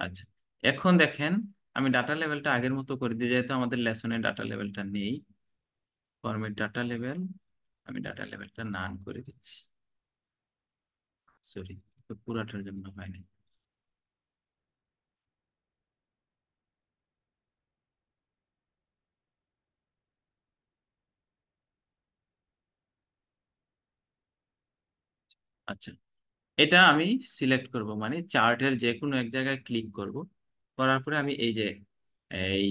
আচ্ছা, এখন দেখেন আমি ডাটা লেভেলটা আগের মতো করে দিই, যেহেতু আমাদের লেসনে ডাটা লেভেলটা নেই। ফরম্যাট ডাটা লেভেল, আমি ডাটা লেভেলটা নান করে দিচ্ছি। সরি, পুরাটার জন্য হয়নি। আচ্ছা, এটা আমি সিলেক্ট করব, মানে চার্টের যে কোনো এক জায়গায় ক্লিক করব। করার পরে আমি এই যে এই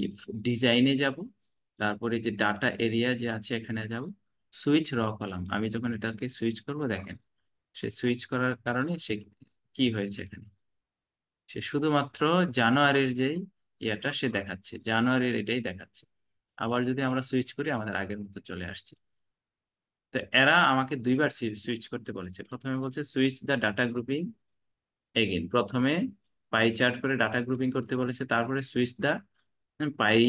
ডিজাইনে যাব, তারপরে যে ডাটা এরিয়া যে আছে এখানে যাব, সুইচ র কলাম। আমি যখন এটাকে সুইচ করব, দেখেন সে সুইচ করার কারণে সে কি হয়েছে এখানে, সে শুধুমাত্র জানুয়ারির যেই ইয়েটা সে দেখাচ্ছে, জানুয়ারির এটাই দেখাচ্ছে। আবার যদি আমরা সুইচ করি, আমাদের আগের মতো চলে আসছে। তো এরা আমাকে দুইবার সুইচ করতে বলেছে। প্রথমে বলছে switch the data grouping again, প্রথমে পাই চার্ট করে ডাটা গ্রুপিং করতে বলেছে, তারপরে switch the pie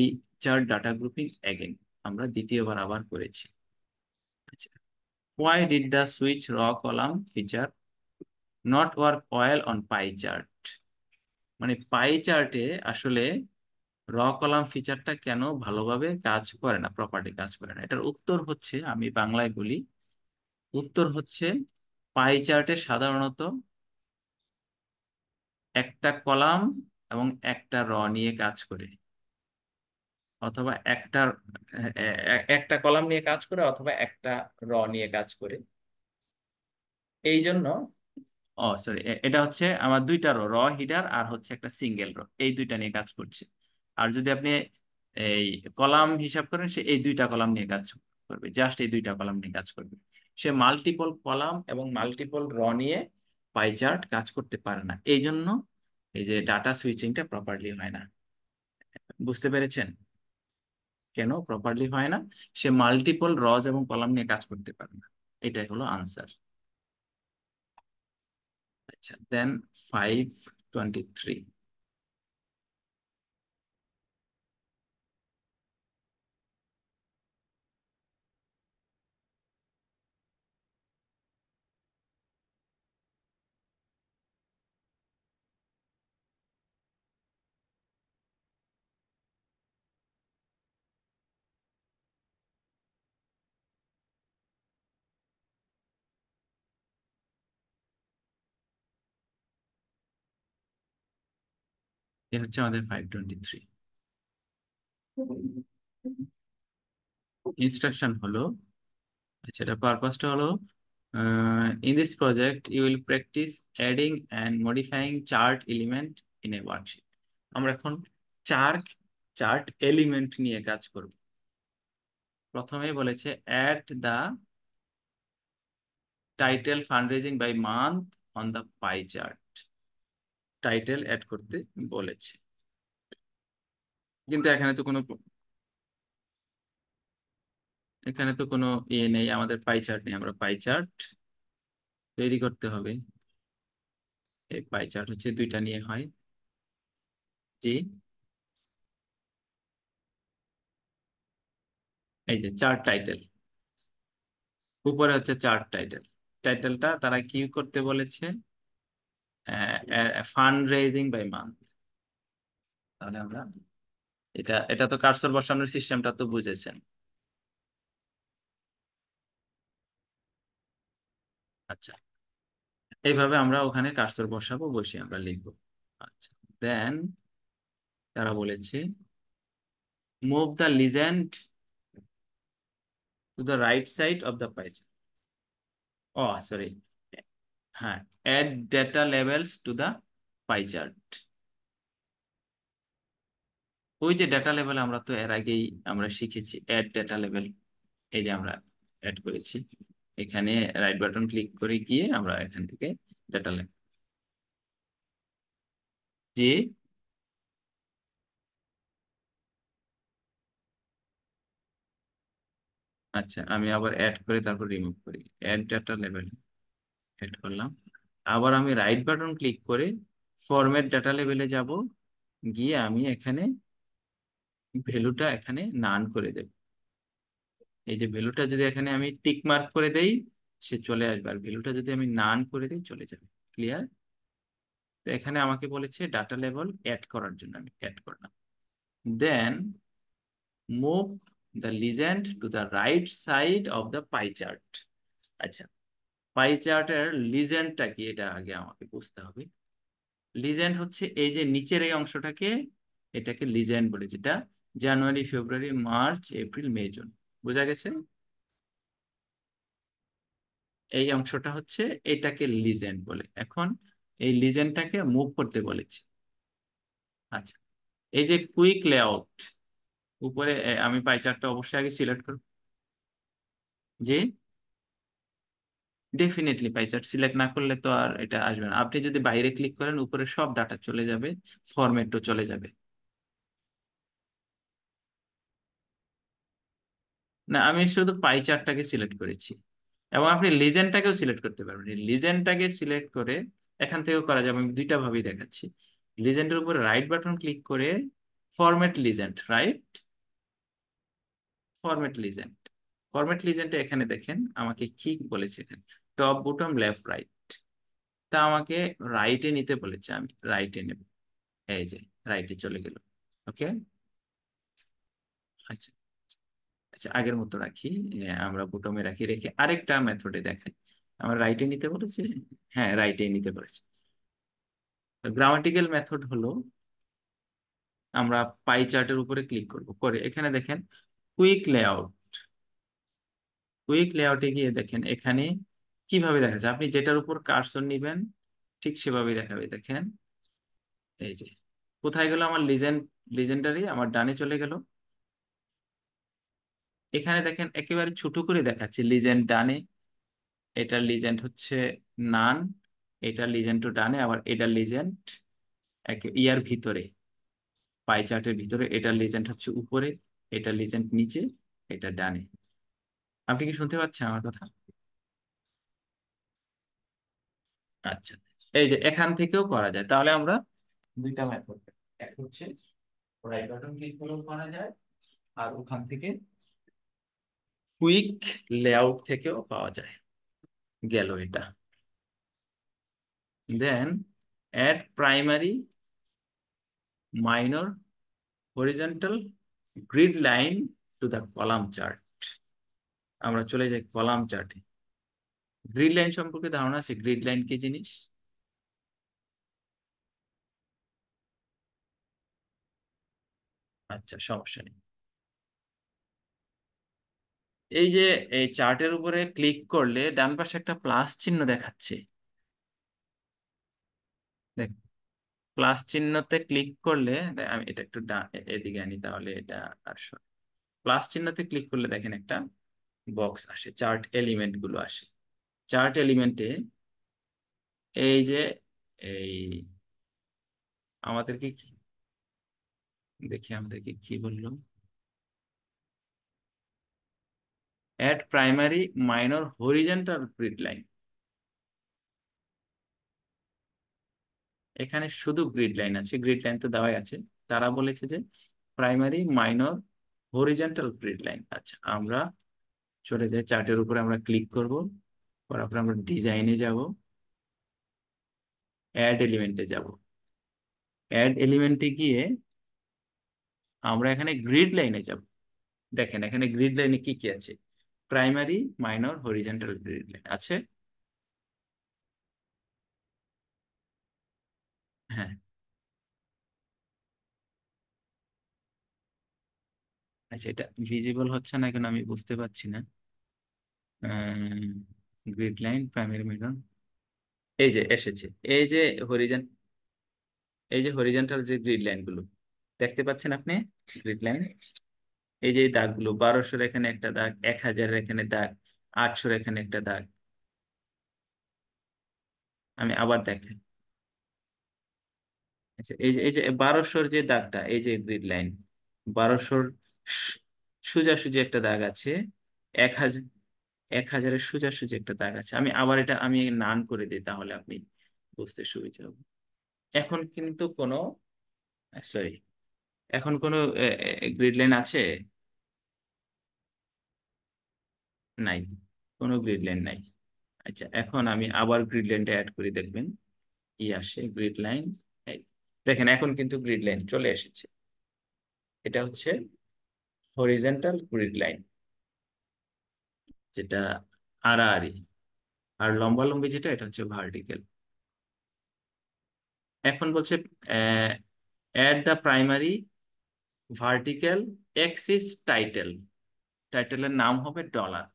chart data grouping again, আমরা দ্বিতীয়বার আবার করেছি। আচ্ছা, why did the switch raw column feature not work well on pie chart? মানে পাই চার্টে আসলে র কলাম ফিচারটা কেন ভালোভাবে কাজ করে না, প্রপার্টি কাজ করে না? এটার উত্তর হচ্ছে, আমি বাংলায় বলি, উত্তর হচ্ছে পাই চার্টে সাধারণত একটা কলাম এবং একটা র নিয়ে কাজ করে, অথবা একটা কলাম নিয়ে কাজ করে, অথবা একটা র নিয়ে কাজ করে। এই জন্য, ও সরি, এটা হচ্ছে আমার দুইটা র, র হিডার আর হচ্ছে একটা সিঙ্গেল র, এই দুইটা নিয়ে কাজ করছে। আর যদি আপনি এই কলাম হিসাব করেন, সে এই দুইটা কলাম নিয়ে কাজ করবে, জাস্ট এই দুইটা কলাম নিয়ে কাজ করবে। সে মাল্টিপল কলাম এবং মাল্টিপল র নিয়ে পাই চার্ট কাজ করতে পারে না। এই জন্য এই যে ডাটা সুইচিংটা প্রপারলি হয় না। বুঝতে পেরেছেন কেন প্রপারলি হয় না? সে মাল্টিপল রজ এবং কলাম নিয়ে কাজ করতে পারে না। এটাই হলো আনসার। আচ্ছা, দেন 523। এ হচ্ছে আমাদের 523। ইনস্ট্রাকশন হলো, আচ্ছা, এটা পারপাসটা হলো, in this project you will practise adding and modifying chart element in a worksheet. আমরা এখন চার্ট চার্ট এলিমেন্ট নিয়ে কাজ করব। প্রথমে বলেছে add the title fundraising by month on the pie chart, title add করতে বলেছে। কিন্তু এখানে তো কোনো ইয়ে নেই, আমাদের পাই চার্ট নেই, আমরা পাই চার্ট তৈরি করতে হবে। এই পাই চার্ট হচ্ছে দুইটা নিয়ে হয়। জি, এই যে চার্ট টাইটেল, উপরে হচ্ছে চার্ট টাইটেল। টাইটেলটা তারা কি করতে বলেছে? Fund raising by month. তাহলে আমরা এটা এটা তো কার্সর বসানোর সিস্টেমটা তো বুঝেছেন। আচ্ছা, এইভাবে আমরা ওখানে কার্সর বসাবো, বসে আমরা লিখবো। আচ্ছা, দেন তারা বলেছে move the legend to the right side of the page. ও সরি, হ্যাঁ, add data labels to the pie chart. ওই যে ডেটা লেভেল, আমরা তো এর আগেই আমরা শিখেছি অ্যাড ডেটা লেভেল। এই যে আমরা অ্যাড করেছি, এখানে রাইট বাটন ক্লিক করে গিয়ে আমরা এখান থেকে ডেটা লেভেল, যে, আচ্ছা, আমি আবার অ্যাড করে তারপর রিমুভ করি। অ্যাড ডেটা লেভেল অ্যাড করলাম। আবার আমি রাইট বাটন ক্লিক করে ফরম্যাট ডেটা লেভেলে যাব, গিয়ে আমি এখানে ভ্যালুটা এখানে নান করে দেব। এই যে ভ্যালুটা যদি এখানে আমি টিক মার্ক করে দেই, সে চলে আসবে, আর ভ্যালুটা যদি আমি নান করে দিই, চলে যাবে। ক্লিয়ার? তো এখানে আমাকে বলেছে ডাটা লেভেল অ্যাড করার জন্য, আমি অ্যাড করলাম। Then move the legend to the right side of the pie chart. আচ্ছা, পাই চার্টের লিজেন্ডটা কি এটা আগে আমাকে বুঝতে হবে। লিজেন্ড হচ্ছে এই যে নিচের এই অংশটাকে, এটাকে লিজেন্ড বলে, যেটা January February March April May June, বোঝা গেছে? এই অংশটা হচ্ছে, এটাকে লিজেন্ড বলে। এখন এই লিজেন্ডটাকে মুভ করতে বলেছি। আচ্ছা, এই যে কুইক লেআউট উপরে, আমি পাই চার্টটা অবশ্যই আগে সিলেক্ট করব। যে ডেফিনেটলি পাই চার্ট সিলেক্ট না করলে তো আর এটা আসবে না। আপনি যদি বাইরে ক্লিক করেন উপরে সব ডাটা চলে যাবে, ফরম্যাটও চলে যাবে। না, আমি শুধু পাই চার্টটাকে সিলেক্ট করেছি। এবং আপনি লিজেন্ডটাকেও সিলেক্ট করতে পারবেন। লিজেন্ডটাকে সিলেক্ট করে এখান থেকেও করা যাবে, আমি দুইটা ভাবেই দেখাচ্ছি। লিজেন্ডের উপরে রাইট বাটন ক্লিক করে format legend, right, format legend. Format লিজেন্ডে এখানে দেখেন আমাকে কি বলেছে, এখানে টপ বটম লেফট রাইট। তা আমাকে রাইটে নিতে বলেছে, আমি রাইটে নেব। এই যে রাইটে চলে গেল। ওকে। আচ্ছা, আচ্ছা, আগের মতো রাখি। আমরা বটমে রাখি, রেখে আরেকটা মেথডে দেখাই। আমার রাইটে নিতে বলেছে। হ্যাঁ, রাইটে নিতে বলেছে। গ্রামাটিক্যাল মেথড হলো, আমরা পাই চার্টের উপরে ক্লিক করব, করে এখানে দেখেন কুইক লেআউট। কুইক লেআউটে গিয়ে দেখেন এখানে কিভাবে দেখা যায়, আপনি যেটার উপর কার্সর নিবেন ঠিক সেভাবে দেখাবে। দেখেন এই যে কোথায় গেল আমার লিজেন্ডারি, আমার ডানে চলে গেল। এখানে দেখেন একেবারে ছোট করে দেখাচ্ছে লিজেন্ড ডানে, এটা লিজেন্ড হচ্ছে নান, এটা লিজেন্ড টু ডানে, আবার এটা লিজেন্ড ইয়ার ভিতরে, পাই চার্টের ভিতরে, এটা লিজেন্ড হচ্ছে উপরে, এটা লিজেন্ড নিচে, এটা ডানে। আপনি কি শুনতে পাচ্ছেন আমার কথা? আচ্ছা, এই যে এখান থেকেও করা যায়। তাহলে আমরা দুইটা মেথড, এক হচ্ছে রাইট বাটন ক্লিক করেও করা যায়, আর ওখান থেকে কুইক লেআউট থেকেও পাওয়া যায়। গেল এটা। Then add primary minor horizontal grid line to the column chart. আমরা চলে যাই কলাম চার্টে। গ্রিড লাইন সম্পর্কে ধারণা আছে? গ্রিড লাইন কি জিনিস? আচ্ছা, সমস্যা নেই। এই যে এই চার্টের উপরে ক্লিক করলে ডান পাশে একটা প্লাস চিহ্ন দেখাচ্ছে। দেখ, প্লাস চিহ্নতে ক্লিক করলে আমি এটা একটু এদিকে আনি, তাহলে এটা আর প্লাস চিহ্নতে ক্লিক করলে দেখেন একটা বক্স আসে, চার্ট এলিমেন্ট গুলো আসে। চার্ট এলিমেন্টে এই যে এই আমাদেরকে দেখি আমাদেরকে কি বললো, add primary minor horizontal grid line. এখানে শুধু গ্রিড লাইন আছে, গ্রিড লাইন তো দেওয়াই আছে। তারা বলেছে যে primary minor horizontal grid line. আচ্ছা, আমরা চলে যাই চার্টের উপরে, আমরা ক্লিক করব, করার পর আমরা ডিজাইনে যাব, অ্যাড এলিমেন্টে যাব। অ্যাড এলিমেন্টে গিয়ে আমরা এখানে গ্রিড লাইনে যাব। দেখেন এখানে গ্রিড লাইনে কি কি আছে, primary minor horizontal grid line আছে। হ্যাঁ। আচ্ছা, এটা ভিজিবল হচ্ছে না কেন আমি বুঝতে পারছি না। গ্রিড লাইন প্রাইমারি মাইনর, এই যে এসেছে। এই যে হরিজন এই যে হরিজন্টাল যে গ্রিড লাইন গুলো দেখতে পাচ্ছেন আপনি, গ্রিড লাইন, এই যে এই দাগগুলো, 1200 এখানে একটা দাগ, 1000 এখানে দাগ, 800 এখানে একটা দাগ। আমি আবার দেখেন, আচ্ছা, এই যে 1200 যে দাগটা, এই যে গ্রিড লাইন 1200 সোজাসুজি একটা দাগ আছে। 1000, 1000-এর সোজাসুজি একটা দাগ আছে। আমি আবার এটা আমি নান করে দিই, তাহলে আপনি বুঝতে সুবিধা হবে। এখন কিন্তু কোনো, সরি, এখন কোনো গ্রিড লাইন আছে? নাই, কোনো গ্রিড লাইন নাই। আচ্ছা, এখন আমি আবার গ্রিড লাইনটা অ্যাড করে দেখবেন। কি আসে গ্রিড লাইন। দেখেন এখন কিন্তু গ্রিড লাইন চলে এসেছে। এটা হচ্ছে হরিজন্টাল গ্রিড লাইন, যেটা আড়াআড়ি। আর লম্বালম্বি যেটা, এটা হচ্ছে ভার্টিক্যাল। এখন বলছে add the primary vertical axis title. টাইটেলের নাম হবে ডলার।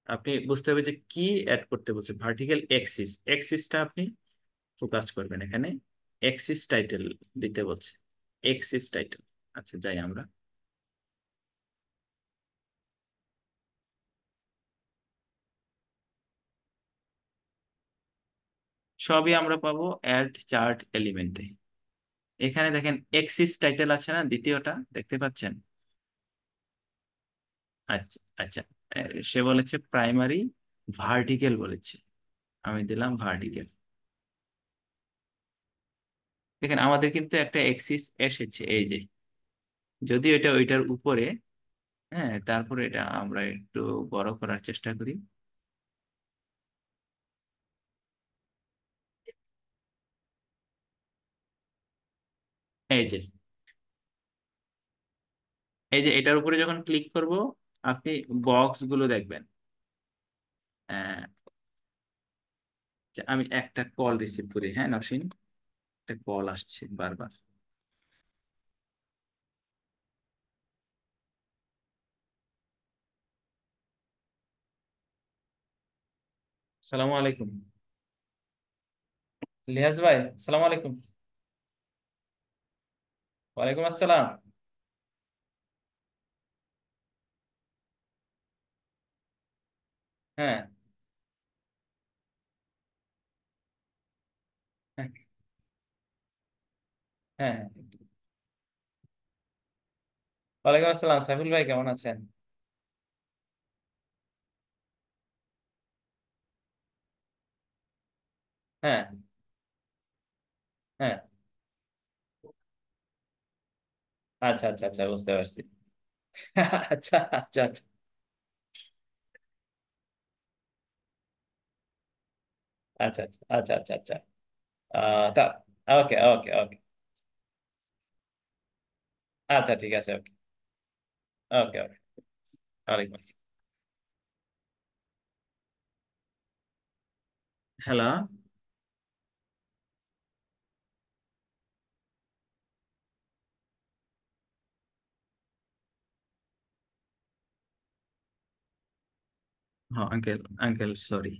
আপনি বুঝতে হবে যে কি অ্যাড করতে বলছে। ভার্টিক্যাল এক্সিস, এক্সিসটা আপনি ফোকাস করবেন এখানে। এক্সিস টাইটেল দিতে বলছে, এক্সিস টাইটেল। আচ্ছা, যাই আমরা। সবই আমরা পাবো অ্যাড চার্ট এলিমেন্টে। এখানে দেখেন এক্সিস টাইটেল আছে না, দ্বিতীয়টা দেখতে পাচ্ছেন? আচ্ছা আচ্ছা। সে বলেছে প্রাইমারি ভার্টিক্যাল বলেছে, আমি দিলাম ভার্টিক্যাল। দেখেন আমাদের কিন্তু একটা এক্সিস এসেছে, এই যে। যদিও এটা ওইটার উপরে। হ্যাঁ, তারপরে এটা আমরা একটু বড় করার চেষ্টা করি। এই যে, এই যে এটার উপরে যখন ক্লিক করব, আপনি বক্স গুলো দেখবেন। আহ, আমি একটা কল রিসিভ করি। হ্যাঁ নসীন, একটা কল আসছে বারবার। সালামু আলাইকুম। লিয়াজ ভাই, সালাম আলাইকুম। ওয়ালাইকুম আসসালাম। হ্যাঁ হ্যাঁ হ্যাঁ হ্যাঁ। ওয়ালাইকুম আসসালাম, সাইফুল ভাই কেমন আছেন? হ্যাঁ হ্যাঁ। আচ্ছা আচ্ছা আচ্ছা, বুঝতে পারছি। আচ্ছা আচ্ছা আচ্ছা আচ্ছা আচ্ছা আচ্ছা আচ্ছা আচ্ছা। তা ওকে ওকে ওকে। আচ্ছা ঠিক আছে, ওকে ওকে ওকে। ওয়ালাইকুম আসসালাম। হ্যালো। হ্যাঁ আঙ্কেল, আঙ্কেল সরি।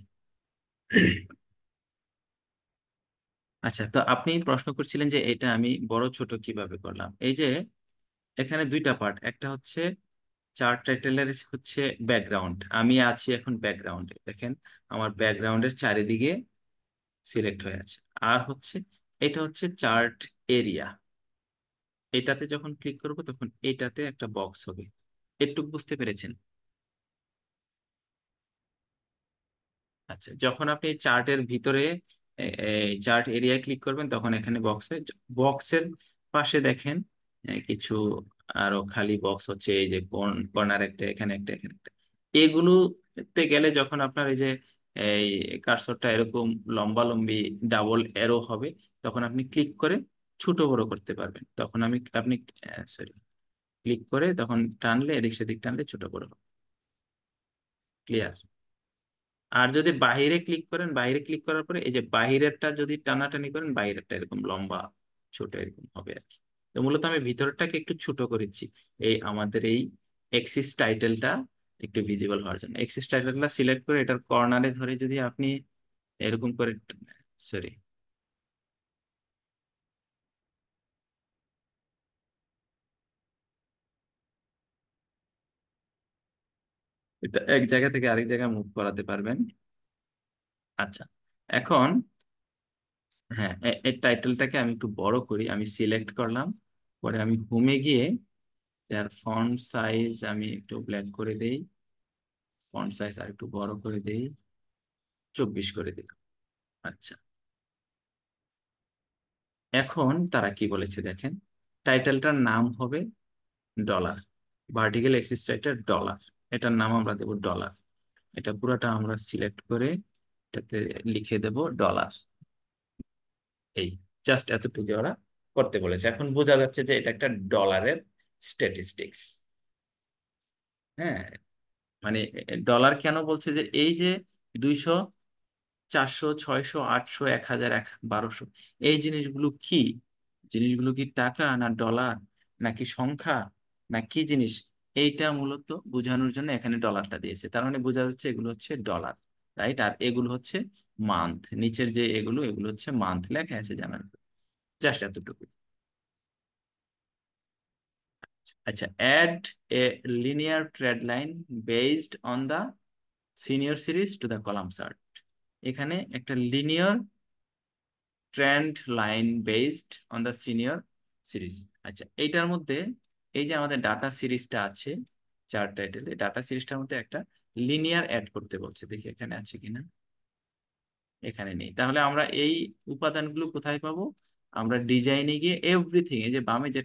আচ্ছা, তো আপনি প্রশ্ন করছিলেন যে এটা আমি বড় ছোট কিভাবে করলাম। এই যে এখানে দুইটা পার্ট, একটা হচ্ছে চার্ট টাইটেলের হচ্ছে ব্যাকগ্রাউন্ড। আমি আছি এখন ব্যাকগ্রাউন্ডে, দেখেন আমার ব্যাকগ্রাউন্ডের চারিদিকে সিলেক্ট হয়ে আছে। আর হচ্ছে এটা হচ্ছে চার্ট এরিয়া। এটাতে যখন ক্লিক করব তখন এটাতে একটা বক্স হবে। এটুকু বুঝতে পেরেছেন? আচ্ছা, যখন আপনি চার্টের ভিতরে চার্ট এরিয়ায় ক্লিক করবেন তখন এখানে বক্সের পাশে দেখেন কিছু আরো খালি বক্স হচ্ছে। এই যে কর্নার একটা, এখানে একটা, এখানে একটা। এগুলোতে গেলে যখন আপনার এই যে এই কার্সরটা এরকম লম্বা লম্বি ডাবল এরো হবে, তখন আপনি ক্লিক করে ছোট বড় করতে পারবেন। তখন আপনি সরি, ক্লিক করে তখন টানলে, এদিক সেদিক টানলে ছোট বড় হবে। ক্লিয়ার? আর যদি বাহিরে ক্লিক করেন, বাহিরে ক্লিক করার পরে এই যে বাহিরেরটা যদি টানাটানি করেন, বাহিরেরটা এরকম লম্বা ছোট এরকম হবে আর কি। তো মূলত আমি ভিতরটাকে একটু ছোট করেছি, এই আমাদের এই এক্সিস টাইটেলটা একটু ভিজিবল হওয়ার জন্য। এক্সিস টাইটেলটা সিলেক্ট করে এটার কর্নারে ধরে যদি আপনি এরকম করে, সরি, এটা এক জায়গা থেকে আরেক জায়গায় মুভ করাতে পারবেন। আচ্ছা, এখন হ্যাঁ, এই টাইটেলটাকে আমি একটু বড় করি। আমি সিলেক্ট করলাম, পরে আমি হোমে গিয়ে এর ফন্ট সাইজ আমি একটু ব্ল্যাক করে দেই, ফন্ট সাইজ আর একটু বড় করে দেই, 24 করে দিলাম। আচ্ছা, এখন তারা কি বলেছে দেখেন, টাইটেলটার নাম হবে dollar. Vertical axis title dollar, এটার নাম আমরা দেব ডলার। এটা পুরোটা আমরা সিলেক্ট করে এটাতে লিখে দেব ডলার। এই জাস্ট এতটুকু ওরা করতে বলেছে। এখন বোঝা যাচ্ছে যে এটা একটা ডলারের স্ট্যাটিস্টিক্স। হ্যাঁ, মানে ডলার কেন বলছে যে এই যে 200, 400, 600, 800, 1000, 1200, এই জিনিসগুলো কি? জিনিসগুলো কি টাকা না ডলার নাকি সংখ্যা না কি জিনিস? এইটা মূলত বোঝানোর জন্য এখানে ডলারটা দিয়েছে। তার মানে বোঝা যাচ্ছে এগুলো হচ্ছে ডলার, রাইট? আর এগুলো হচ্ছে মান্থ। নিচের যে এগুলো, এগুলো হচ্ছে মান্থ লেখা আছে জানার, জাস্ট এতটুকু। আচ্ছা, add a linear trend line based on the senior series to the column chart. এখানে একটা linear trend line based on the senior series. আচ্ছা, এইটার মধ্যে এই যে আমাদের ডাটা সিরিজটা আছে, চার্ট টাইটেলে ডাটা সিরিজটার মধ্যে একটা লিনিয়ার অ্যাড করতে বলছে। দেখি এখানে আছে কিনা। এখানে নেই। তাহলে আমরা এই উপাদানগুলো কোথায় পাবো? আমরা ডিজাইনে গিয়ে এভরিথিং, এই যে বামে যে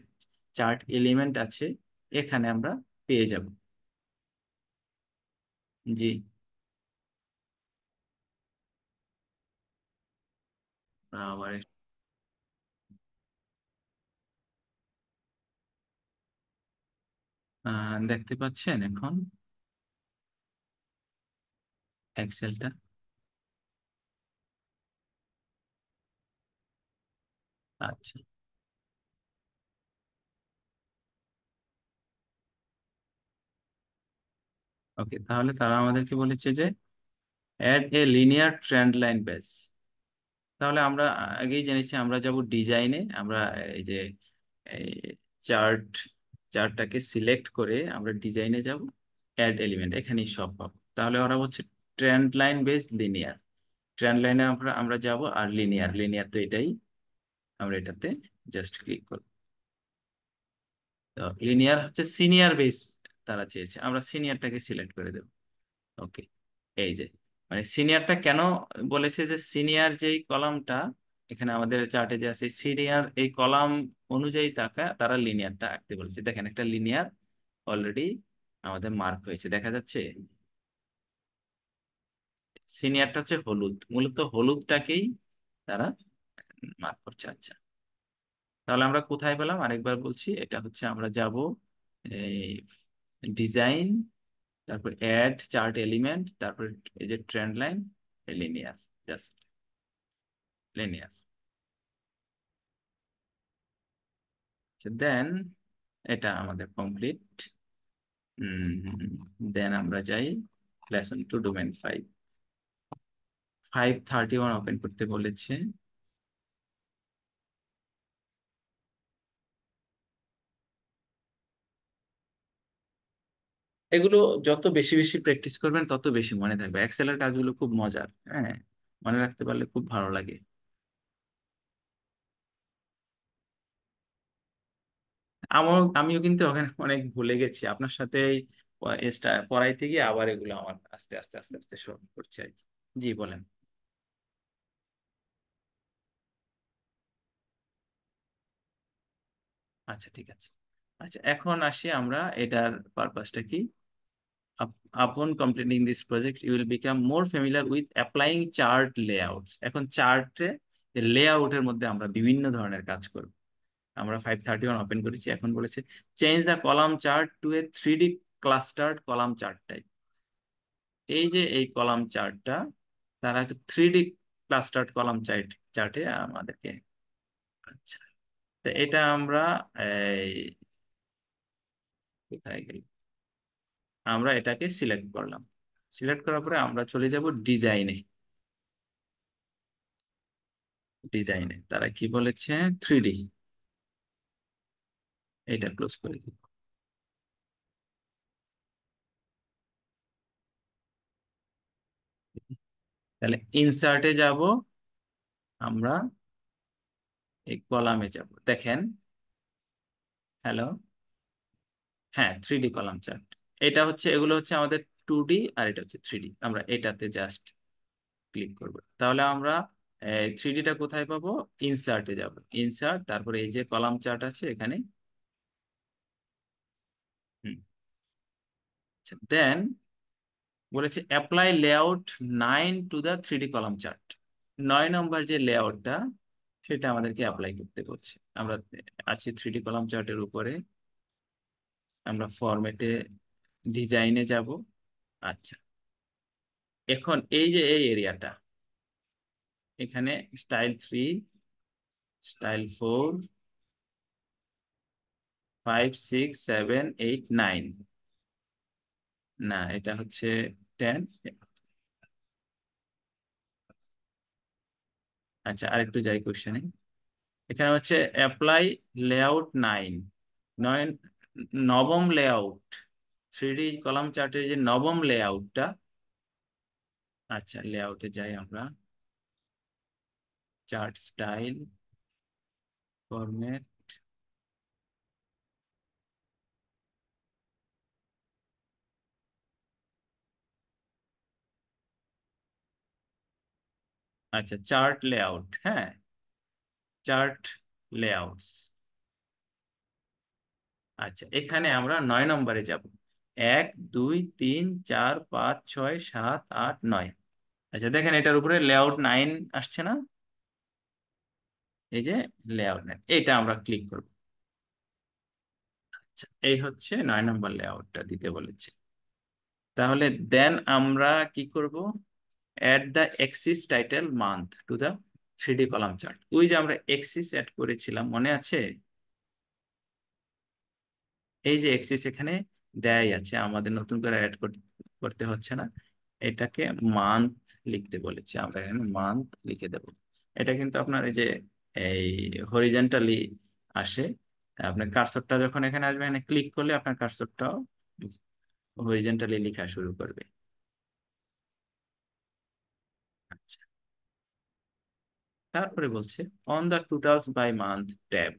চার্ট এলিমেন্ট আছে, এখানে আমরা পেয়ে যাব। জি। আবার দেখতে পাচ্ছেন এখন এক্সেলটা? আচ্ছা, ওকে। তাহলে তারা আমাদেরকে বলেছে যে add a linear trend line base. তাহলে আমরা আগেই জেনেছি, আমরা যাব ডিজাইনে। আমরা এই যে চার্ট চার্টটাকে সিলেক্ট করে আমরা ডিজাইনে যাব, অ্যাড এলিমেন্ট, এখানেই সব পাবো। তাহলে ওরা হচ্ছে trend line base linear. Trend লাইনে আমরা আমরা যাব, আর লিনিয়ার, লিনিয়ার তো এটাই। আমরা এটাতে জাস্ট ক্লিক করব। তো লিনিয়ার হচ্ছে সিনিয়র বেস, তারা চেয়েছে, আমরা সিনিয়রটাকে সিলেক্ট করে দেব। ওকে। এই যে মানে সিনিয়রটা কেন বলেছে, যে সিনিয়র যেই কলামটা এখানে আমাদের চার্টে যে আছে, সিনিয়র এই কলাম অনুযায়ী তারা লিনিয়ারটা আঁকতে বলেছে। দেখেন একটা লিনিয়ার অলরেডি আমাদের মার্ক হয়েছে, দেখা যাচ্ছে। সিনিয়রটা হচ্ছে হলুদ, মূলত হলুদটাকেই তারা মার্ক করছে। আচ্ছা, তাহলে আমরা কোথায় পেলাম আরেকবার বলছি, এটা হচ্ছে আমরা যাব এই ডিজাইন, তারপর অ্যাড চার্ট এলিমেন্ট, তারপর এই যে trend line, linear, just linear. Then এটা আমাদের কমপ্লিট। দেন আমরা যাই লেসন টু ডোমেন 5। 531 ওপেন করতে বলেছে। এগুলো যত বেশি বেশি প্র্যাকটিস করবেন তত বেশি মনে থাকবে। এক্সেলের কাজগুলো খুব মজার, হ্যাঁ, মনে রাখতে পারলে খুব ভালো লাগে। আমিও কিন্তু ওখানে অনেক ভুলে গেছি আপনার সাথে এই পড়াইতে গিয়ে, আবার এগুলো আমার আস্তে আস্তে আস্তে আস্তে স্মরণ করছে আর কি। জি বলেন। আচ্ছা, ঠিক আছে। আচ্ছা, এখন আসি আমরা এটার পারপাসটা কি। Upon completing this project, you will become more familiar with applying chart layouts. এখন চার্টে লেআউটের মধ্যে আমরা বিভিন্ন ধরনের কাজ করব। আমরা 531 ওপেন করেছি, এখন বলেছে change the column chart to a 3D clustered column chart type. এই যে এই কলাম চার্টটা, তারা একটা 3D ক্লাস্টার্ড কলাম চার্টে আমাদেরকে। আচ্ছা, তো এটা আমরা এই কোথায় গেল, আমরা এটাকে সিলেক্ট করলাম। সিলেক্ট করার পরে আমরা চলে যাব ডিজাইনে। ডিজাইনে তারা কি বলেছে, 3D। এটা ক্লোজ করে দিই। তাহলে ইনসার্টে যাব, আমরা এই কলামে যাব, দেখেন। হ্যালো। হ্যাঁ, 3D কলাম চার্ট। এটা হচ্ছে, এগুলো হচ্ছে আমাদের 2D, আর এটা হচ্ছে 3D। আমরা এটাতে জাস্ট ক্লিক করব। তাহলে আমরা 3Dটা কোথায় পাবো? ইনসার্টে যাব, ইনসার্ট, তারপরে এই যে কলাম চার্ট আছে এখানে। হুম। আচ্ছা, দেন বলেছে apply layout 9 to the 3D column chart. 9 নম্বর যে লেআউটটা, সেটা আমাদেরকে অ্যাপ্লাই করতে বলছে। আমরা আছি 3D কলাম চার্টের উপরে, আমরা ফরম্যাটে ডিজাইনে যাব। আচ্ছা, এখন এই যে এই এরিয়াটা, এখানে স্টাইল 3, স্টাইল 4, 5, 6, 7, 8, 9, না এটা হচ্ছে 10। আচ্ছা, আরেকটু যাই কোশ্চেনে। এখানে হচ্ছে অ্যাপ্লাই লেআউট 9, 9, নবম লেআউট, 3D কলাম চার্টের যে নবম লেআউটটা। আচ্ছা, লেআউটে যাই আমরা, চার্ট স্টাইল, ফরম্যাট, আচ্ছা চার্ট লেআউট, হ্যাঁ, চার্ট লেআউটস। আচ্ছা, এখানে আমরা 9 নম্বরে যাব। 1, 2, 3, 4, 5, 6, 7, 8, 9। আচ্ছা দেখেন, এটার উপরে লেআউট 9 আসছে না? এই যে লেআউট 9, এটা আমরা ক্লিক করব। আচ্ছা, এই হচ্ছে 9 নম্বর লেআউটটা দিতে বলেছে। তাহলে দেন আমরা কি করব? Add the axis title month to the 3D column chart. ওই যে আমরা এক্সিস অ্যাড করেছিলাম, মনে আছে? এই যে এক্সিস এখানে দেয়াই আছে, আমাদের নতুন করে অ্যাড করতে হচ্ছে না। এটাকে মান্থ লিখতে বলেছি, আমরা এখানে মান্থ লিখে দেব। এটা কিন্তু আপনার এই যে এই হরিজন্টালি আসে। আপনার কার্সরটা যখন এখানে আসবে, এখানে ক্লিক করলে আপনার কার্সরটাও হরিজন্টালি লেখা শুরু করবে। আচ্ছা, তারপরে বলছে on the totals by month tab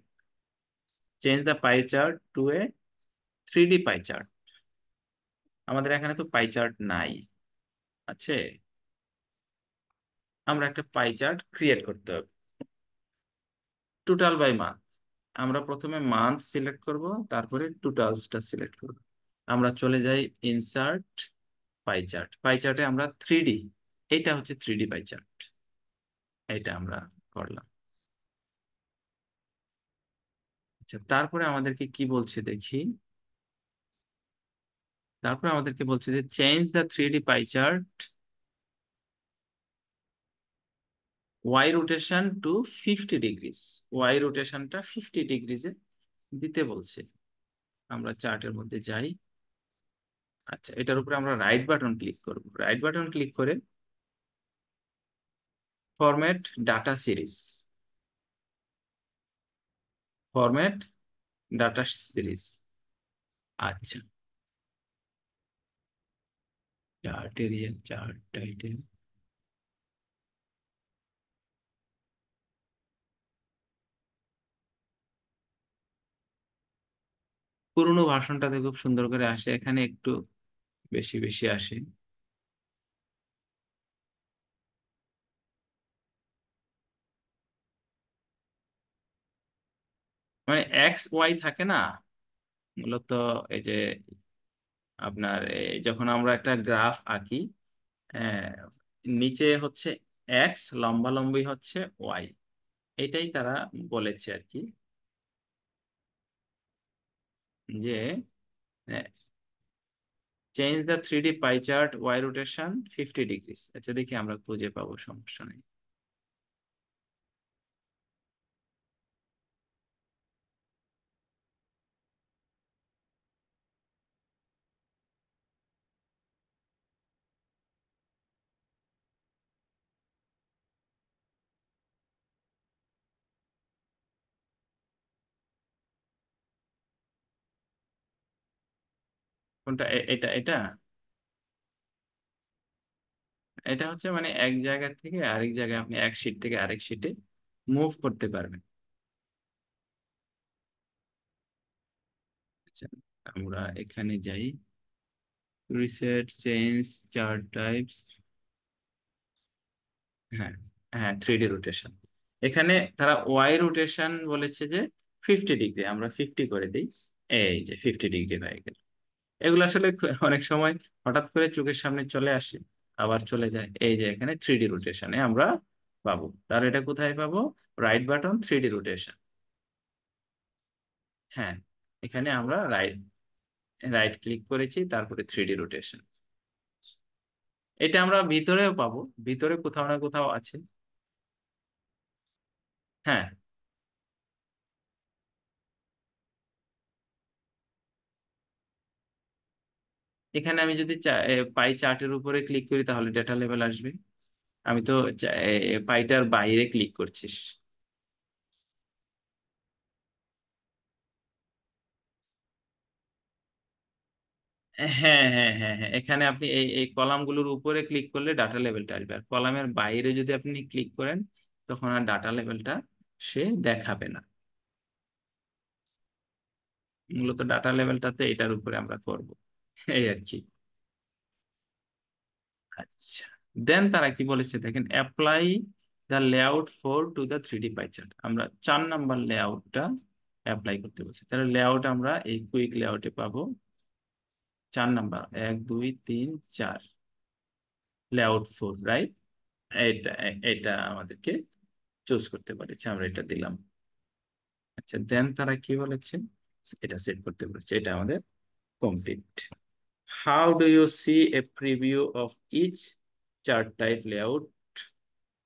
change the pie chart to a 3D pie chart. আমাদের এখানে তো পাই চার্ট নাই, আছে? আমরা একটা পাই চার্ট ক্রিয়েট করতে হবে। টোটাল বাই মান্থ, আমরা প্রথমে মান্থ সিলেক্ট করব, তারপরে টোটালসটা সিলেক্ট করব। আমরা চলে যাই ইনসার্ট, পাই চার্ট। পাই চার্টে আমরা 3D, এটা হচ্ছে 3D পাই চার্ট, এটা আমরা করলাম। আচ্ছা, তারপরে আমাদেরকে কি বলছে দেখি। তারপরে আমাদেরকে বলছে যে change the 3D pie chart Y rotation to 50 degrees. Y রোটেশনটা 50 ডিগ্রিজে দিতে বলছে। আমরা চার্টের মধ্যে যাই। আচ্ছা, এটার উপরে আমরা রাইট বাটন ক্লিক করব। রাইট বাটন ক্লিক করে format data series, format data series. আচ্ছা, চার্ট এরিয়া, চার্ট টাইটেল, পুরোনো ভার্সনটাতে খুব সুন্দর করে আসে, এখানে একটু বেশি বেশি আসে। মানে এক্স ওয়াই থাকে না মূলত। এই যে আপনার যখন আমরা একটা গ্রাফ আঁকি, আহ, নিচে হচ্ছে এক্স, লম্বালম্বি হচ্ছে ওয়াই, এটাই তারা বলেছে আর কি, যে change the 3D pie chart Y rotation 50 degrees. আচ্ছা দেখি আমরা খুঁজে পাবো, সমস্যা নেই। কোনটা? এটা এটা এটা হচ্ছে মানে এক জায়গা থেকে আরেক জায়গায়, আপনি এক শিট থেকে আরেক শিটে মুভ করতে পারবেন। আচ্ছা, আমরা এখানে যাই, রিসেট চেঞ্জ চার্ট টাইপস। হ্যাঁ, হ্যাঁ, 3D রোটেশন। এখানে তারা ওয়াই রোটেশন বলেছে যে 50 ডিগ্রি, আমরা 50 করে দিই। এই যে 50 ডিগ্রি হয়ে গেল। এগুলো আসলে অনেক সময় হঠাৎ করে চোখের সামনে চলে আসে, আবার চলে যায়। এই যে এখানে 3D রোটেশনে আমরা পাবো। তাহলে এটা কোথায় পাবো? Right button 3D rotation. হ্যাঁ, এখানে আমরা রাইট রাইট ক্লিক করেছি, তারপরে 3D রোটেশন। এটা আমরা ভিতরেও পাবো, ভিতরে কোথাও না কোথাও আছে। হ্যাঁ, এখানে আমি যদি পাই চার্টের উপরে ক্লিক করি তাহলে ডেটা লেভেল আসবে। আমি তো পাইটার বাইরে ক্লিক করছিস। হ্যাঁ হ্যাঁ হ্যাঁ হ্যাঁ, এখানে আপনি এই এই কলামগুলোর উপরে ক্লিক করলে ডাটা লেভেলটা আসবে, আর কলামের বাইরে যদি আপনি ক্লিক করেন তখন আর ডাটা লেভেলটা সে দেখাবে না। মূলত ডাটা লেভেলটাতে এটার উপরে আমরা করব, এই আর কি। আচ্ছা, দেন তারা কি বলেছে দেখেন, apply the layout for two the 3D pie chart. আমরা 4 নাম্বার লেআউটটা অ্যাপ্লাই করতে বলছি। তাহলে লেআউট আমরা এই কুইক লেআউটে পাবো 4 নাম্বার, 1 2 3 4, লেআউট 4, রাইট? এটা এটা আমাদেরকে চুজ করতে পারছি, আমরা এটা দিলাম। আচ্ছা, দেন তারা কি বলেছে, এটা সেট করতে বলেছে, এটা আমাদের complete. How do you see a preview of each chart type layout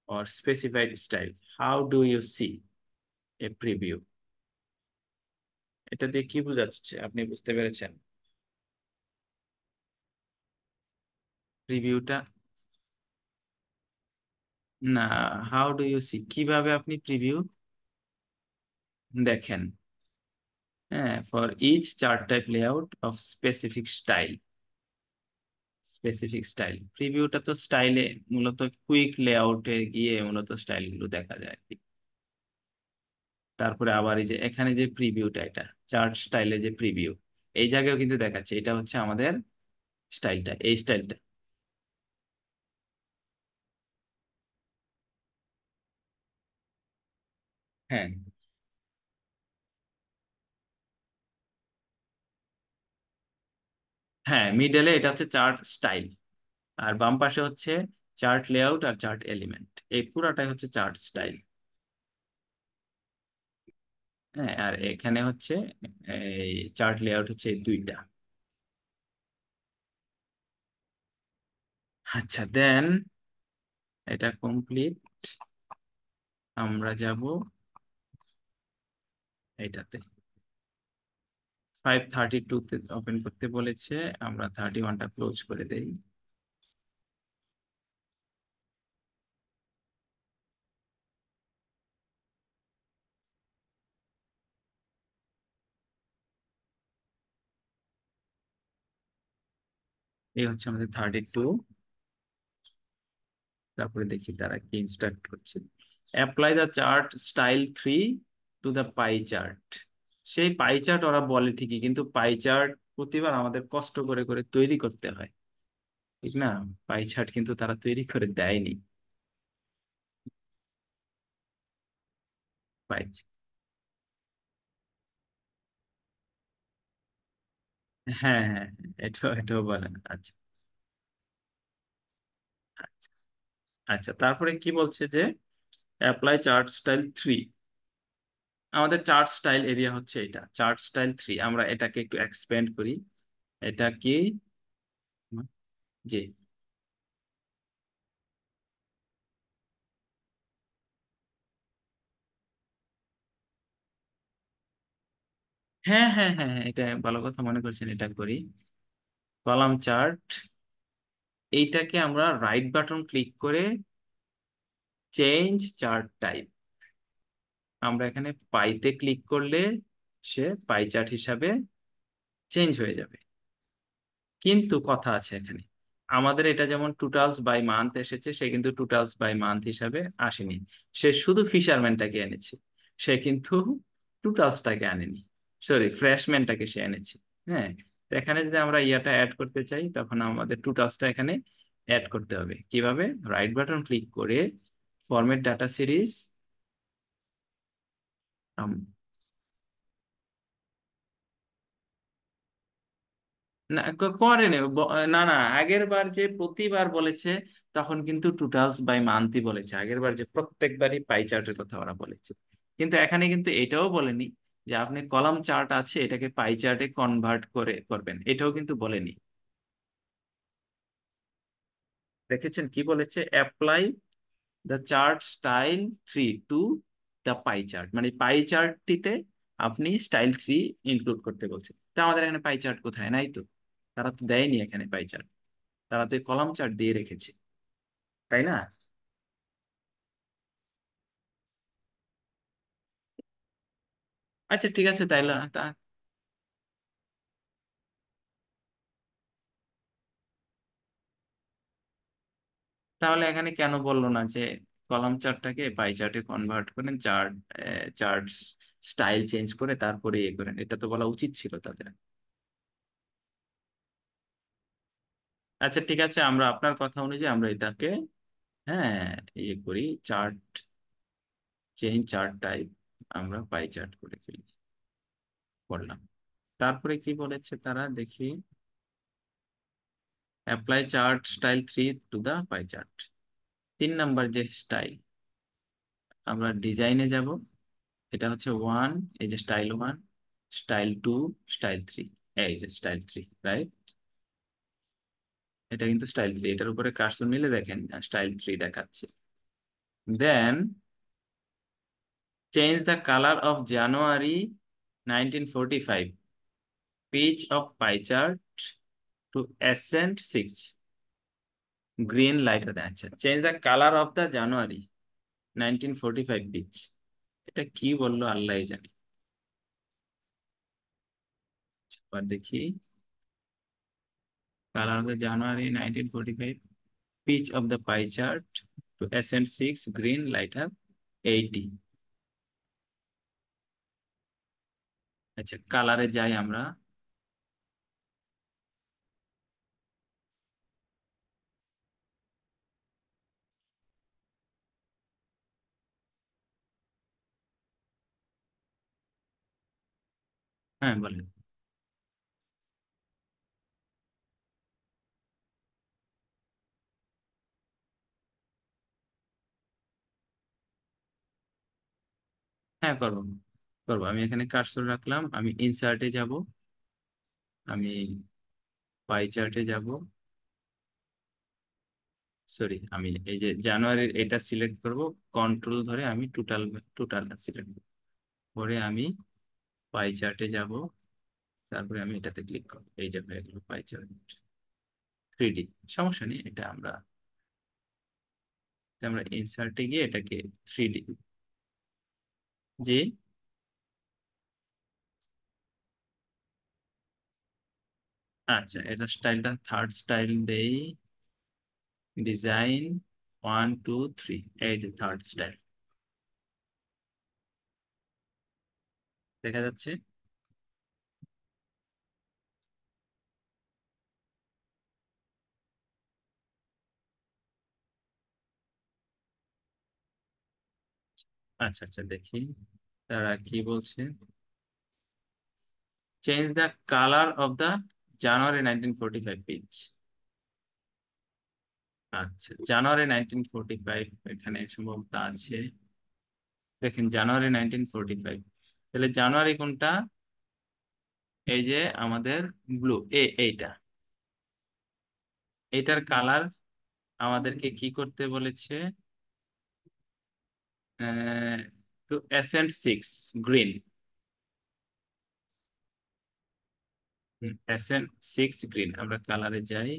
or specified style? How do you see a preview? এটা দিয়ে কি বোঝাচ্ছে, আপনি বুঝতে পেরেছেন? প্রিভিউটা না, হাউ ডু ইউ সি, কিভাবে আপনি প্রিভিউ দেখেন? হ্যাঁ, for each chart type layout of specific style. Specific style প্রিভিউটা তো স্টাইলে, মূলত কুইক লেআউটে গিয়ে মূলত স্টাইলগুলো দেখা যায়। তারপরে আবার এই যে এখানে যে প্রিভিউটা, এটা চার্ট স্টাইলে যে প্রিভিউ, এই জায়গায়ও কিন্তু দেখাচ্ছে এটা হচ্ছে আমাদের স্টাইলটা, এই স্টাইলটা। হ্যাঁ হ্যাঁ, মিডলে এটা হচ্ছে চার্ট স্টাইল, আর বাম পাশে হচ্ছে চার্ট লেআউট আর চার্ট এলিমেন্ট। এই পুরাটাই হচ্ছে চার্ট স্টাইল। হ্যাঁ, আর এখানে হচ্ছে এই চার্ট লেআউট হচ্ছে এই দুইটা। আচ্ছা, দেন এটা কমপ্লিট। আমরা যাব এইটাতে 532-তে ওপেন করতে বলেছে, আমরা 31টা ক্লোজ করে দেই। এই হচ্ছে আমাদের 32। তারপরে দেখি তারা কি ইনস্ট্রাক্ট করছে। Apply the chart style 3 two the pie chart. সেই পাই চার্ট ওরা বলে ঠিকই, কিন্তু পাই চার্ট প্রতিবার আমাদের কষ্ট করে করে তৈরি করতে হয়, ঠিক না? পাই চার্ট কিন্তু তারা তৈরি করে দেয়নি। পাই, হ্যাঁ হ্যাঁ হ্যাঁ, এটাও এটাও বলেন। আচ্ছা আচ্ছা আচ্ছা, তারপরে কি বলছে যে অ্যাপ্লাই চার্ট স্টাইল 3। আমাদের চার্ট স্টাইল এরিয়া হচ্ছে এটা, চার্ট স্টাইল 3। আমরা এটাকে একটু এক্সপেন্ড করি। এটা কি? জি, হ্যাঁ হ্যাঁ হ্যাঁ হ্যাঁ, এটা ভালো কথা মনে করছেন, এটা করি। কলাম চার্ট, এইটাকে আমরা রাইট বাটন ক্লিক করে চেঞ্জ চার্ট টাইপ, আমরা এখানে পাইতে ক্লিক করলে সে পাই চার্ট হিসাবে চেঞ্জ হয়ে যাবে। কিন্তু কথা আছে এখানে, আমাদের এটা যেমন টোটালস বাই মান্থ এসেছে, সে কিন্তু টোটালস বাই মান্থ হিসাবে আসেনি। সে শুধু ফিশারম্যানটাকে এনেছে, সে কিন্তু টোটালসটাকে আনেনি। সরি, ফ্রেশম্যানটাকে সে এনেছে। হ্যাঁ, তো এখানে যদি আমরা ইয়াটা অ্যাড করতে চাই তখন আমাদের টোটালসটা এখানে অ্যাড করতে হবে। কিভাবে? রাইট বাটন ক্লিক করে ফরম্যাট ডাটা সিরিজ, না করেনি না না, আগের বার যে প্রতিবার বলেছে তখন কিন্তু টোটালস বাই মান্থই বলেছে, আগের বার যে প্রত্যেকবারই পাই চার্টের কথা ওরা বলেছে। কিন্তু এখানে কিন্তু এটাও বলেনি যে আপনি কলাম চার্ট আছে এটাকে পাই চার্টে কনভার্ট করে করবেন, এটাও কিন্তু বলেনি। দেখেছেন কি বলেছে? Apply the chart style three two the pie chart, মানে পাই চার্টটিতে আপনি স্টাইল থ্রি ইনক্লুড করতে বলছে। তা আমাদের এখানে পাই চার্ট কোথায়? নাই তো, তারা তো দেয়নি এখানে পাই চার্ট, তারা তো কলাম চার্ট দিয়ে রেখেছে, তাই না? আচ্ছা ঠিক আছে তাইলে তাহলে এখানে কেন বললো না যে কলাম চার্টটাকে পাই চার্টে কনভার্ট করেন, চার্ট চার্ট স্টাইল চেঞ্জ করে তারপরে ইয়ে করেন? এটা তো বলা উচিত ছিল তাদের। আচ্ছা ঠিক আছে, আমরা আপনার কথা অনুযায়ী আমরা এটাকে, হ্যাঁ, ইয়ে করি, চার্ট চেঞ্জ চার্ট টাইপ আমরা পাই চার্ট করে ফেলি, করলাম। তারপরে কি বলেছে তারা দেখি, apply chart style three to the pie chart. 3 নাম্বার যে স্টাইল, আমরা ডিজাইনে যাব, এটা হচ্ছে ওয়ান, এই যে style one, style two, style three, এই যে স্টাইল থ্রি, রাইট? এটা কিন্তু স্টাইল থ্রি, এটার উপরে কার্সর নিলে দেখেন স্টাইল থ্রি দেখাচ্ছে। Then change the colour of January 1945 page of pie chart to accent six green lighter. আচ্ছা, change the colour of the January 1945 page, এটা কি বললো আল্লাহ জানে। আবার দেখি, colour of the January 1945 pitch of the pie chart to accent six green lighter 80। আচ্ছা কালারে যাই আমরা, হ্যাঁ বলেন। হ্যাঁ করবো, করবো। আমি এখানে কার্সর রাখলাম, আমি ইনসার্টে যাব, আমি পাই চার্টে যাব, সরি আমি এই যে জানুয়ারির এটা সিলেক্ট করব, কন্ট্রোল ধরে আমি টোটাল, টোটালটা সিলেক্ট করে আমি পাই চার্টে যাব, তারপরে আমি এটাতে ক্লিক করবো, এই যে হয়ে গেল পাই চার্ট থ্রি ডি। সমস্যা নেই, এটা আমরা, আমরা ইনসার্টে গিয়ে এটাকে থ্রি ডি, জি। আচ্ছা এটা স্টাইলটা থার্ড স্টাইল দেই, ডিজাইন ওয়ান টু থ্রি, এই যে থার্ড স্টাইল দেখা যাচ্ছে। আচ্ছা আচ্ছা দেখি তারা কি বলছে, change the colour of the January 1945 page. আচ্ছা জানুয়ারি 1945 এখানে সম্ভবত আছে, দেখেন জানুয়ারি 1945, তাহলে জানুয়ারি কোনটা? এই যে আমাদের ব্লু, এইটা, এটার কালার আমাদেরকে কি করতে বলেছে? To accent six green, accent six green, আমরা কালারে যাই,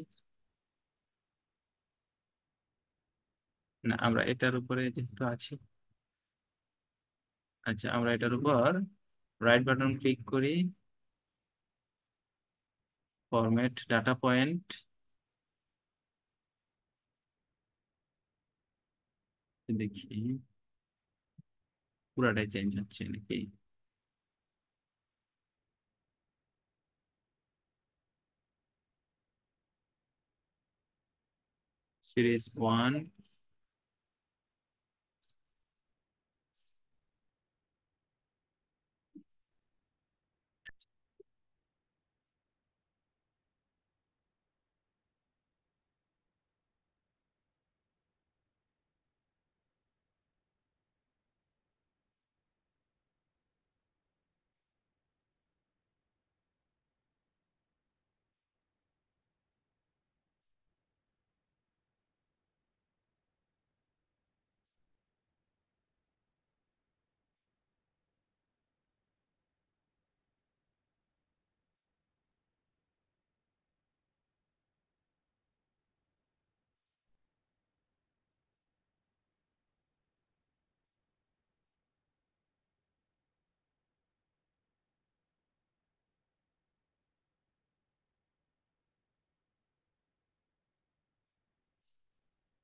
না আমরা এটার উপরে যেহেতু আছি, আচ্ছা আমরা এটার উপর রাইট বাটন ক্লিক করি, ফরম্যাট ডাটা পয়েন্ট, দেখি পুরাটাই চেঞ্জ হচ্ছে নাকি। Series one,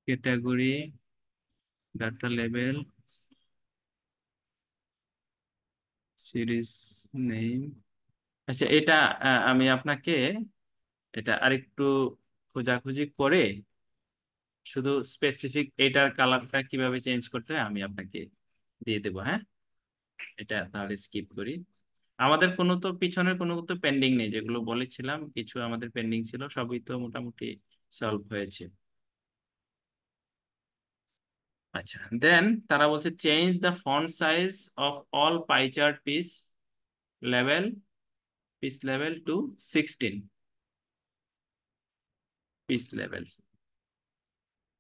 category, data level, series name. আচ্ছা, এটা আমি আপনাকে এটা আরেকটু খোঁজাখুঁজি করে শুধু স্পেসিফিক এটার কালারটা কিভাবে চেঞ্জ করতে হয় আমি আপনাকে দিয়ে দেবো, হ্যাঁ। এটা তাহলে স্কিপ করি। আমাদের কোনো তো পিছনের কোনো তো পেন্ডিং নেই, যেগুলো বলেছিলাম কিছু আমাদের পেন্ডিং ছিল সবই তো মোটামুটি সলভ হয়েছে। আচ্ছা, দেন তারা বলছে change the font size of all pie chart level piece level to 16 piece level.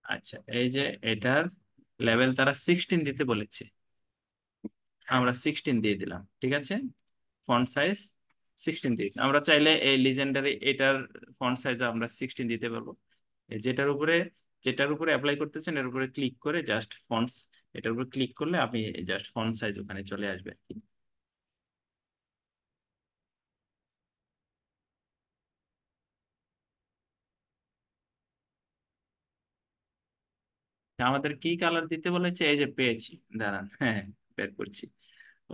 আচ্ছা, এই যে এটার লেভেল তারা 16 দিতে বলেছে, আমরা 16 দিয়ে দিলাম, ঠিক আছে। ফন্ট সাইজ 16 দিয়েছি, আমরা চাইলে এই লিজেন্ডারি এটার ফন্ট সাইজ আমরা 16 দিতে পারবো। এই যেটার উপরে অ্যাপ্লাই করতেছেন এর উপরে ক্লিক করে জাস্ট ফন্টস, এটার উপরে ক্লিক করলে আপনি জাস্ট ফন্ট সাইজ ওখানে চলে আসবে আর কি। আমাদের কি কালার দিতে বলেছে, এই যে পেয়েছি, দাঁড়ান, হ্যাঁ বের করছি।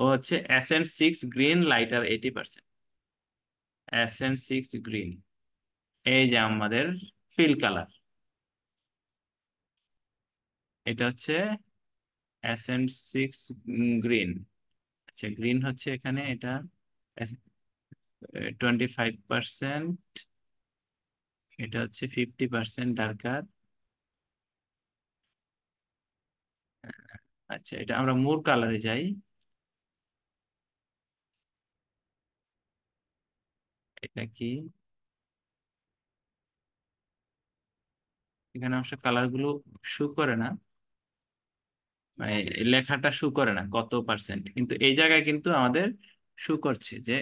ও হচ্ছে accent 6 green lighter 80%। Accent 6 green, এই যে আমাদের ফিল কালার, এটা হচ্ছে অ্যাসেন্ট 6 গ্রিন। আচ্ছা, গ্রিন হচ্ছে এখানে এটা 25%, এটা হচ্ছে 50% ডার্কার। আচ্ছা, এটা আমরা মোর কালারে যাই। এটা কি, এখানে অবশ্য কালার গুলো শো করে না, মানে লেখাটা শো করে না কত পার্সেন্ট, কিন্তু এই জায়গায় কিন্তু আমাদের শো করছে যে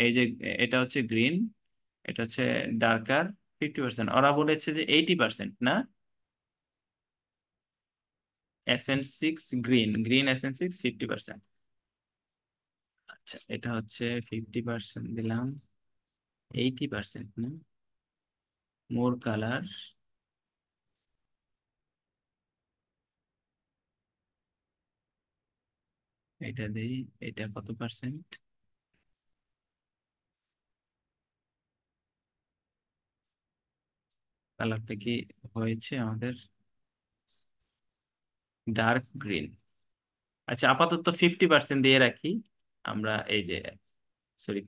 এই যে এটা হচ্ছে গ্রিন, এটা হচ্ছে ডার্কার 50%, ওরা বলেছে যে 80% না। Accent six green, green accent six 50%। আচ্ছা, এটা হচ্ছে 50% দিলাম, 80% না। মোর কালার, এটা দেই, এটা কত পার্সেন্ট, কালারটা কি হয়েছে আমাদের ডার্ক গ্রিন। আচ্ছা, আপাতত 50% দিয়ে রাখি আমরা, এই যে সরি